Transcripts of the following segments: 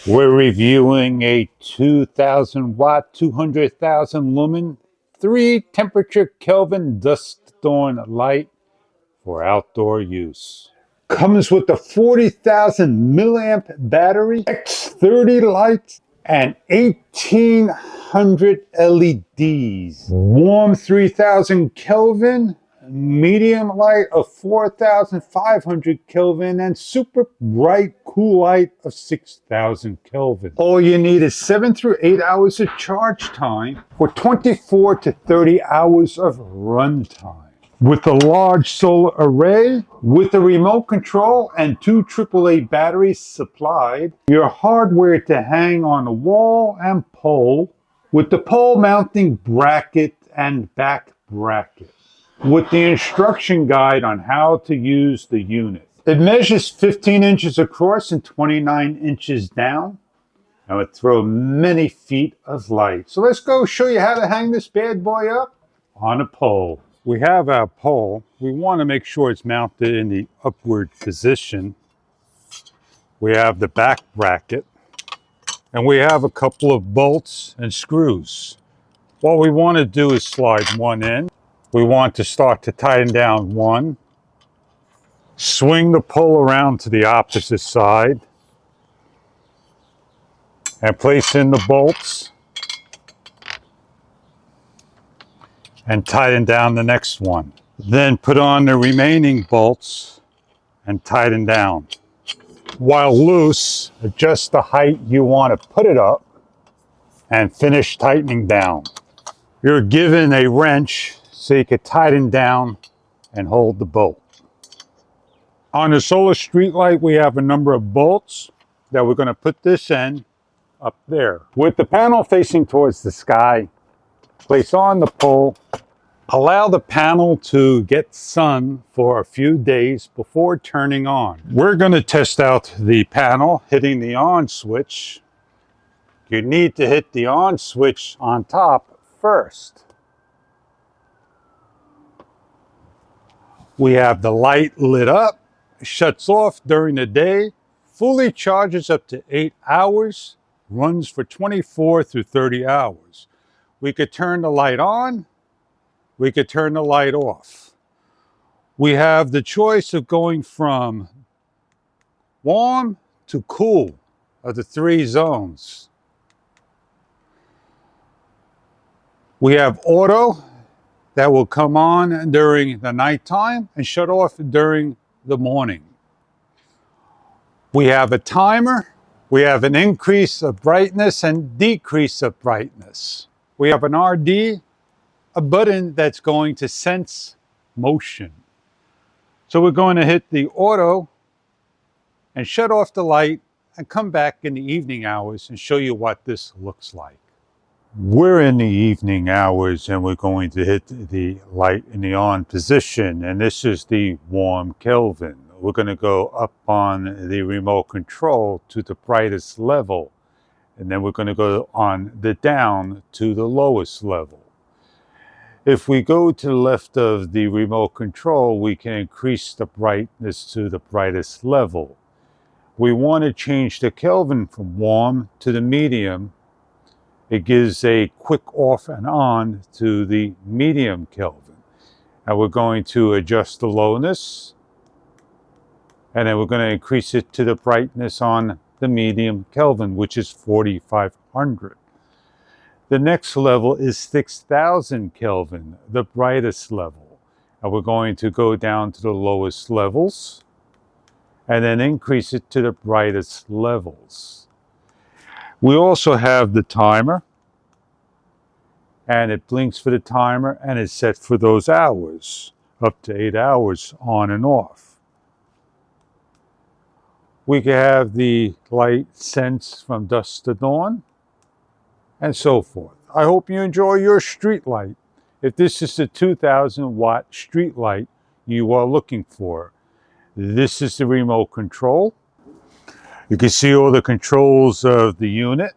We're reviewing a 2000 watt, 200,000 lumen, 3 temperature Kelvin dust storm light for outdoor use. Comes with a 40,000 milliamp battery, X30 lights, and 1800 LEDs. Warm 3000 Kelvin, medium light of 4500 Kelvin, and super bright cool light of 6000 Kelvin. All you need is 7 through 8 hours of charge time for 24 to 30 hours of run time. With a large solar array, with a remote control and 2 AAA batteries supplied, your hardware to hang on a wall and pole, with the pole mounting bracket and back bracket, with the instruction guide on how to use the unit. It measures 15 inches across and 29 inches down, and would throw many feet of light. So let's go show you how to hang this bad boy up on a pole. We have our pole. We want to make sure it's mounted in the upward position. We have the back bracket, and we have a couple of bolts and screws. What we want to do is slide one in. We want to start to tighten down one. Swing the pole around to the opposite side and place in the bolts and tighten down the next one. Then put on the remaining bolts and tighten down. While loose, adjust the height you want to put it up and finish tightening down. You're given a wrench so you can tighten down and hold the bolt. On the solar street light, we have a number of bolts that we're going to put this in up there. With the panel facing towards the sky, place on the pole. Allow the panel to get sun for a few days before turning on. We're going to test out the panel hitting the on switch. You need to hit the on switch on top first. We have the light lit up, shuts off during the day, fully charges up to 8 hours, runs for 24 through 30 hours. We could turn the light on. We could turn the light off. We have the choice of going from warm to cool of the 3 zones. We have auto that will come on during the nighttime and shut off during the morning. We have a timer. We have an increase of brightness and decrease of brightness. We have an RD, a button that's going to sense motion. So we're going to hit the auto and shut off the light and come back in the evening hours and show you what this looks like. We're in the evening hours and we're going to hit the light in the on position, and this is the warm Kelvin. We're going to go up on the remote control to the brightest level, and then we're going to go on the down to the lowest level. If we go to the left of the remote control, we can increase the brightness to the brightest level. We want to change the Kelvin from warm to the medium. It gives a quick off and on to the medium Kelvin. And we're going to adjust the lowness, and then we're going to increase it to the brightness on the medium Kelvin, which is 4500. The next level is 6000 Kelvin, the brightest level. And we're going to go down to the lowest levels and then increase it to the brightest levels. We also have the timer, and it blinks for the timer and it's set for those hours, up to 8 hours on and off. We can have the light sense from dusk to dawn, and so forth. I hope you enjoy your street light. If this is the 2000 watt street light you are looking for, this is the remote control. You can see all the controls of the unit.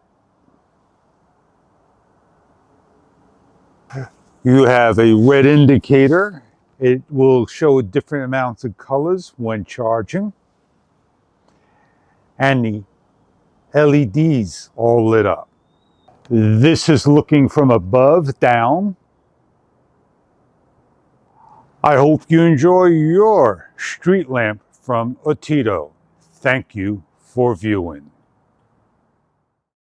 You have a red indicator. It will show different amounts of colors when charging. And the LEDs all lit up. This is looking from above down. I hope you enjoy your street lamp from OTeedo. Thank you for viewing.